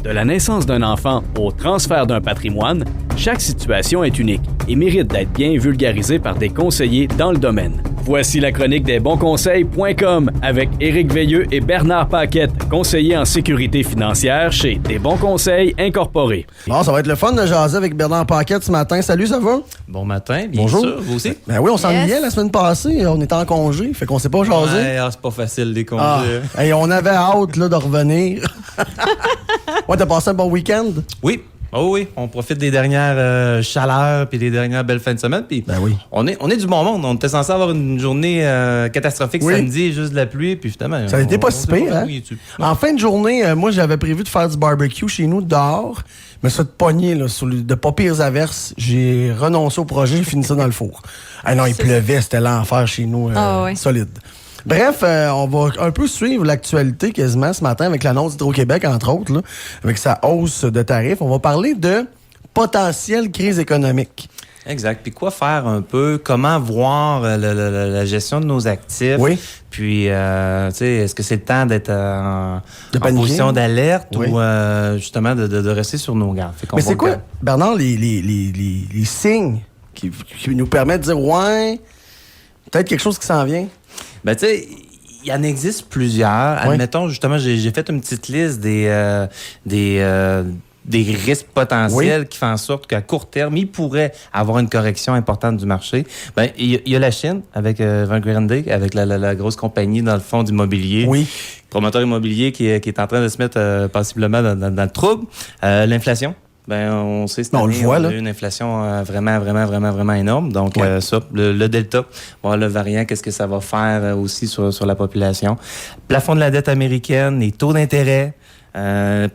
De la naissance d'un enfant au transfert d'un patrimoine, chaque situation est unique et mérite d'être bien vulgarisée par des conseillers dans le domaine. Voici la chronique des bonsconseils.com avec Éric Veilleux et Bernard Paquette, conseillers en sécurité financière chez Des Bons Conseils Incorporés. Bon, ça va être le fun de jaser avec Bernard Paquette ce matin. Salut, ça va? Bon matin, bien Bonjour. sûr, vous aussi? Ben oui, on s'ennuyait la semaine passée. On était en congé, fait qu'on s'est pas jasé. Ouais, c'est pas facile les congés. Hey, on avait hâte là, de revenir. Ouais, t'as passé un bon week-end? Oui. Oh oui, on profite des dernières chaleurs puis des dernières belles fins de semaine. Puis Ben oui. on est du bon monde. On était censé avoir une journée catastrophique samedi, juste de la pluie, puis finalement... Ça n'était pas si pire, hein? En fin de journée, moi, j'avais prévu de faire du barbecue chez nous dehors, mais ça de pogner, là, de pas pires averses, j'ai renoncé au projet, j'ai fini ça dans le four. Ah non, il pleuvait, c'était l'enfer chez nous, solide. Bref, on va un peu suivre l'actualité quasiment ce matin avec l'annonce d'Hydro-Québec, entre autres, là, avec sa hausse de tarifs. On va parler de potentielle crise économique. Exact. Puis quoi faire un peu? Comment voir la gestion de nos actifs? Oui. Puis, tu sais, est-ce que c'est le temps d'être en paniquer? position d'alerte Oui. ou justement de rester sur nos gardes? Mais c'est quoi, Bernard, les signes qui nous permettent de dire, ouais, peut-être quelque chose qui s'en vient? Ben, tu sais, il en existe plusieurs. Oui. Admettons, justement, j'ai fait une petite liste des risques potentiels qui font en sorte qu'à court terme, il pourrait avoir une correction importante du marché. Ben, il y a la Chine avec Evergrande, avec la grosse compagnie dans le fond d'immobilier. Oui. Promoteur immobilier qui est en train de se mettre possiblement dans le trouble. L'inflation. Ben, on sait cette année, on a eu une inflation vraiment énorme. Donc, ça, le delta, voir le variant, qu'est-ce que ça va faire aussi sur la population. Plafond de la dette américaine, les taux d'intérêt,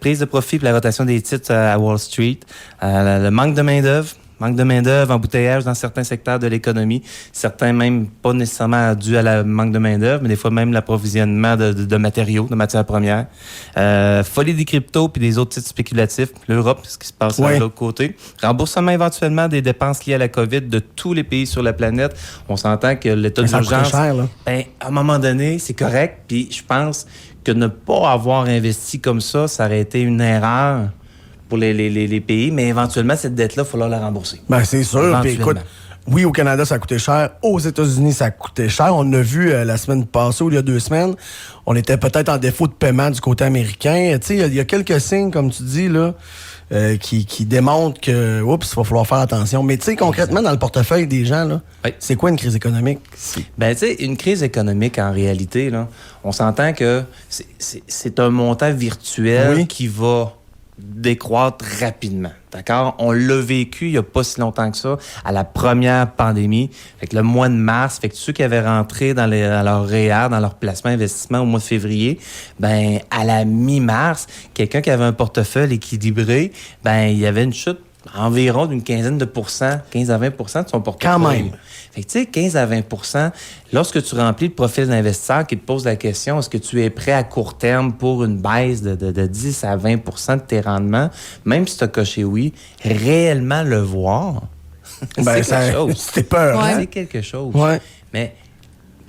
prise de profit pour la rotation des titres à Wall Street, le manque de main-d'œuvre. Manque de main-d'œuvre, embouteillage dans certains secteurs de l'économie. Certains même pas nécessairement dû à la manque de main-d'œuvre, mais des fois même l'approvisionnement de matériaux, de matières premières. Folie des cryptos puis des autres titres spéculatifs. L'Europe, ce qui se passe de l'autre côté. Remboursement éventuellement des dépenses liées à la COVID de tous les pays sur la planète. On s'entend que l'état d'urgence, à un moment donné, c'est correct. Puis je pense que ne pas avoir investi comme ça aurait été une erreur pour les pays, mais éventuellement, cette dette-là, il va falloir la rembourser. Ben, c'est sûr. Puis écoute, oui, au Canada, ça a coûté cher. Aux États-Unis, ça a coûté cher. On l'a vu la semaine passée ou il y a 2 semaines. On était peut-être en défaut de paiement du côté américain. Tu sais, il y a quelques signes, comme tu dis, là, qui démontrent que, oups, il va falloir faire attention. Mais tu sais, concrètement, dans le portefeuille des gens, là, c'est quoi une crise économique? Ben, tu sais, une crise économique, en réalité, là, on s'entend que c'est un montant virtuel qui va décroître rapidement. D'accord? On l'a vécu il n'y a pas si longtemps que ça, à la première pandémie. Fait que le mois de mars, fait que ceux qui avaient rentré dans leur REER, dans leur placement investissement au mois de février, ben à la mi-mars, quelqu'un qui avait un portefeuille équilibré, ben il y avait une chute environ d'une quinzaine de pourcents, 15 à 20 % de son portefeuille. Quand même. Fait que, tu sais, 15 à 20 %, lorsque tu remplis le profil d'investisseur qui te pose la question, est-ce que tu es prêt à court terme pour une baisse de 10 à 20 % de tes rendements, même si tu as coché oui, réellement le voir, Ben, c'est quelque chose. C'était peur. C'est quelque chose. Ouais. Mais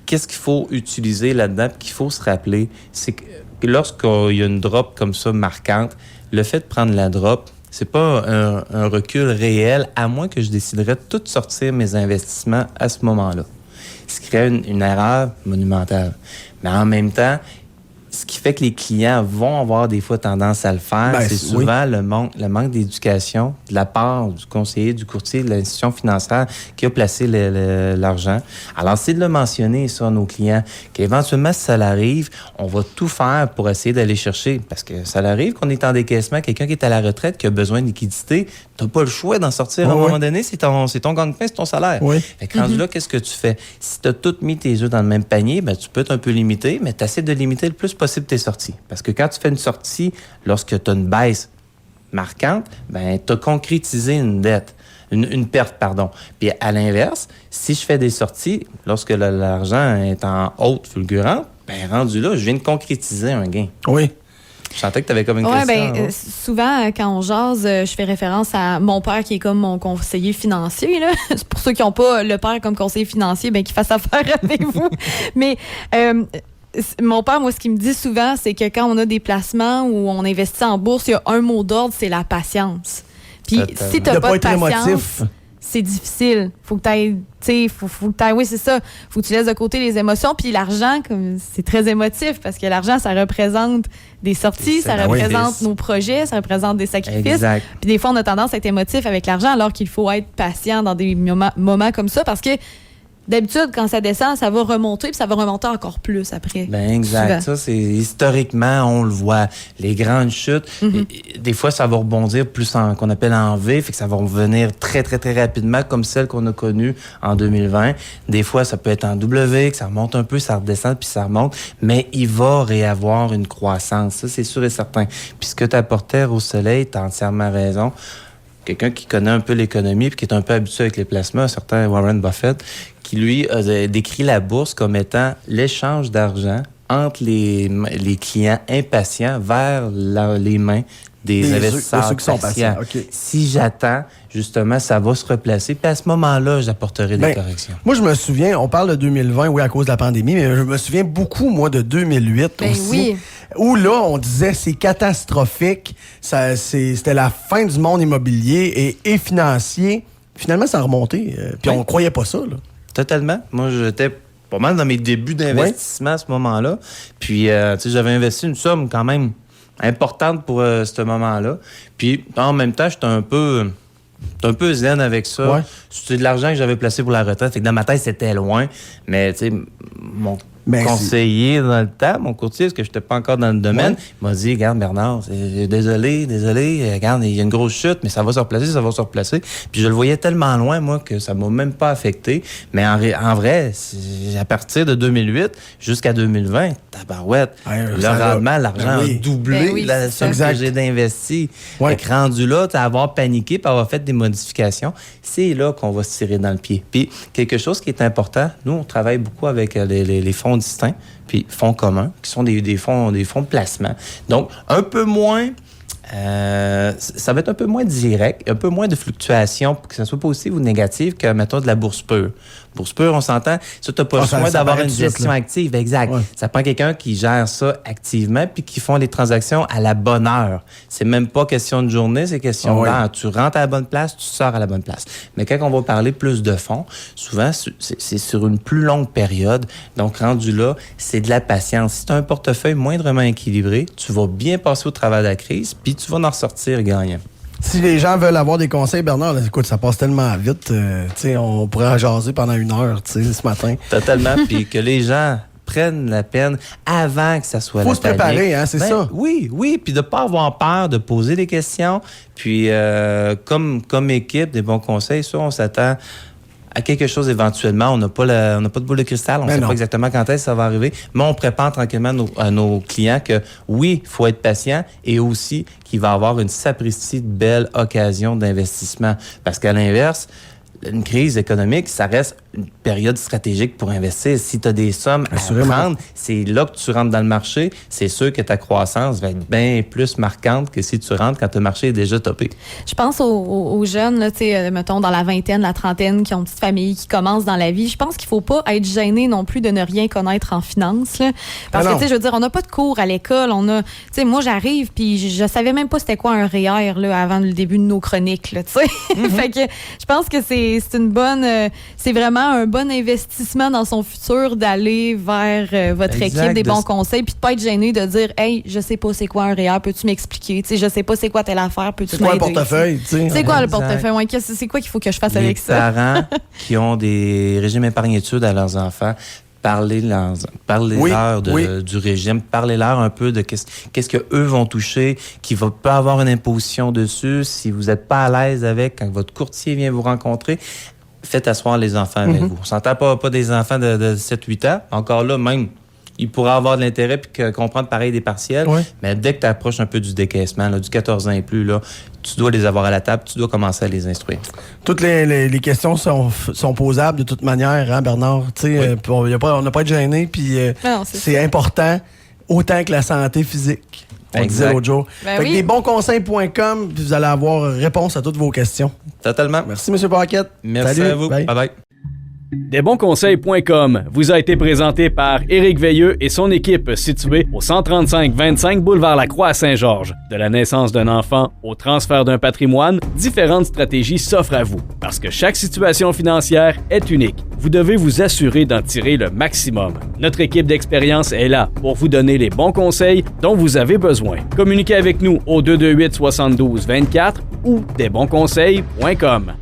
qu'est-ce qu'il faut utiliser là-dedans, puis qu'il faut se rappeler, c'est que lorsqu'il y a une drop comme ça marquante, le fait de prendre la drop, c'est pas un recul réel, à moins que je déciderais de tout sortir mes investissements à ce moment-là. Ce qui crée une erreur monumentale. Mais en même temps, ce qui fait que les clients vont avoir des fois tendance à le faire, c'est souvent le manque d'éducation de la part du conseiller, du courtier, de l'institution financière qui a placé l'argent. Alors, c'est de le mentionner, ça, à nos clients, qu'éventuellement, si ça l'arrive, on va tout faire pour essayer d'aller chercher. Parce que ça l'arrive qu'on est en décaissement, quelqu'un qui est à la retraite, qui a besoin de liquidité, tu n'as pas le choix d'en sortir à un moment donné, c'est ton gagne-pain, c'est ton salaire. Fait que rendu là, qu'est-ce que tu fais? Si tu as tout mis tes œufs dans le même panier, ben, tu peux être un peu limité, mais tu essaies de limiter le plus possible tes sorties. Parce que quand tu fais une sortie, lorsque tu as une baisse marquante, ben, tu as concrétisé une dette. Une perte, pardon. Puis à l'inverse, si je fais des sorties, lorsque l'argent est en haute fulgurante, ben rendu là, je viens de concrétiser un gain. Oui. Je sentais que tu avais comme une question. Ben, souvent, quand on jase, je fais référence à mon père qui est comme mon conseiller financier. Là. C'est pour ceux qui n'ont pas le père comme conseiller financier, ben, qu'il fasse affaire avec vous. Mais mon père, moi, ce qu'il me dit souvent, c'est que quand on a des placements où on investit en bourse, il y a un mot d'ordre, c'est la patience. Puis si tu n'as pas de patience, c'est difficile. Faut que tu ailles, oui, c'est ça. Faut que tu laisses de côté les émotions. Puis l'argent, c'est très émotif parce que l'argent, ça représente des sorties, ça représente nos projets, ça représente des sacrifices. Puis des fois, on a tendance à être émotif avec l'argent alors qu'il faut être patient dans des moments comme ça parce que d'habitude, quand ça descend, ça va remonter, puis ça va remonter encore plus après. Ben exact. Souvent. Ça, c'est historiquement, on le voit. Les grandes chutes, des fois, ça va rebondir plus qu'on appelle en V, fait que ça va revenir très, très, très rapidement, comme celle qu'on a connue en 2020. Des fois, ça peut être en W, que ça remonte un peu, ça redescend, puis ça remonte. Mais il va réavoir une croissance. Ça, c'est sûr et certain. Puis ce que tu apportais au soleil, tu as entièrement raison. Quelqu'un qui connaît un peu l'économie et qui est un peu habitué avec les placements, un certain Warren Buffett, qui, lui, a décrit la bourse comme étant l'échange d'argent entre les clients impatients vers les mains des investisseurs qui sont patients. Okay. Si j'attends, justement, ça va se replacer. Puis à ce moment-là, j'apporterai des corrections. Moi, je me souviens, on parle de 2020, oui, à cause de la pandémie, mais je me souviens beaucoup, moi, de 2008 aussi. Où là, on disait c'est catastrophique, c'était la fin du monde immobilier et financier. Finalement, ça a remonté. Puis on croyait pas ça, là. Totalement. Moi, j'étais pas mal dans mes débuts d'investissement à ce moment-là. Puis, j'avais investi une somme quand même importante pour ce moment-là. Puis, en même temps, j'étais un peu zen avec ça. Ouais. C'était de l'argent que j'avais placé pour la retraite. Fait que dans ma tête, c'était loin. Mais, tu sais, mon conseiller dans le temps, mon courtier, parce que je n'étais pas encore dans le domaine, il m'a dit, regarde Bernard, désolé, regarde, il y a une grosse chute, mais ça va se replacer. Puis je le voyais tellement loin, moi, que ça m'a même pas affecté. Mais en vrai, à partir de 2008 jusqu'à 2020, tabarouette, le rendement, l'argent a doublé la somme que j'ai d'investi. Fait que rendu là, avoir paniqué, puis avoir fait des modifications, c'est là qu'on va se tirer dans le pied. Puis quelque chose qui est important, nous, on travaille beaucoup avec les fonds distincts, puis fonds communs, qui sont des fonds de placement. Donc, un peu moins... ça va être un peu moins direct, un peu moins de fluctuations, que ce soit positive ou négative, que, mettons, de la bourse pure. Bourse pure, on s'entend, ça, tu n'as pas le soin d'avoir une gestion active. Exact. Ouais. Ça prend quelqu'un qui gère ça activement puis qui font les transactions à la bonne heure. C'est même pas question de journée, c'est question d'heure. Tu rentres à la bonne place, tu sors à la bonne place. Mais quand on va parler plus de fonds, souvent, c'est sur une plus longue période. Donc, rendu là, c'est de la patience. Si tu as un portefeuille moindrement équilibré, tu vas bien passer au travers de la crise puis tu vas en ressortir gagnant. Si les gens veulent avoir des conseils, Bernard, écoute, ça passe tellement vite. On pourrait en jaser pendant 1 heure ce matin. Totalement. Puis que les gens prennent la peine avant que ça soit la panique. Faut se préparer, hein, c'est ça? Oui. Puis de ne pas avoir peur de poser des questions. Puis comme équipe, des bons conseils, ça, on s'attend à quelque chose éventuellement. On n'a pas de boule de cristal. On ne sait pas exactement quand est-ce que ça va arriver. Mais on prépare tranquillement à nos clients que oui, il faut être patient et aussi qu'il va y avoir une sapristi de belle occasion d'investissement. Parce qu'à l'inverse, une crise économique, ça reste une période stratégique pour investir. Si tu as des sommes à prendre, c'est là que tu rentres dans le marché. C'est sûr que ta croissance va être bien plus marquante que si tu rentres quand le marché est déjà topé. Je pense aux jeunes, là, mettons dans la vingtaine, la trentaine, qui ont une petite famille, qui commencent dans la vie. Je pense qu'il ne faut pas être gêné non plus de ne rien connaître en finance. Là. Parce que, je veux dire, on n'a pas de cours à l'école. Moi, j'arrive, puis je savais même pas c'était quoi un REER là, avant le début de nos chroniques. Là, fait que je pense que c'est une bonne... c'est vraiment un bon investissement dans son futur d'aller vers votre équipe des bons conseils puis de pas être gêné de dire « Hey, je sais pas c'est quoi un REER, peux-tu m'expliquer? Je sais pas c'est quoi telle affaire, peux-tu m'aider? » C'est quoi le portefeuille? C'est quoi le portefeuille? Ouais, c'est quoi qu'il faut que je fasse avec ça? Les parents qui ont des régimes épargne-études à leurs enfants, parlez-leur du régime, parlez-leur un peu de qu'est-ce qu'eux vont toucher, qui va pas avoir une imposition dessus, si vous n'êtes pas à l'aise avec, quand votre courtier vient vous rencontrer, faites asseoir les enfants avec vous. On s'entend pas des enfants de 7-8 ans. Encore là, même, ils pourraient avoir de l'intérêt puis comprendre pareil des partiels. Oui. Mais dès que tu approches un peu du décaissement, là, du 14 ans et plus, là, tu dois les avoir à la table, tu dois commencer à les instruire. Toutes les questions sont posables de toute manière, hein, Bernard? On n'a pas à être gêné, puis c'est important, autant que la santé physique. On disait l'autre jour. Desbonsconseils.com, vous allez avoir réponse à toutes vos questions. Totalement. Merci, M. Paquette. Merci à vous. Bye bye. Desbonsconseils.com vous a été présenté par Éric Veilleux et son équipe située au 135-25 boulevard Lacroix à Saint-Georges. De la naissance d'un enfant au transfert d'un patrimoine, différentes stratégies s'offrent à vous. Parce que chaque situation financière est unique, vous devez vous assurer d'en tirer le maximum. Notre équipe d'expérience est là pour vous donner les bons conseils dont vous avez besoin. Communiquez avec nous au 228-72-24 ou desbonsconseils.com.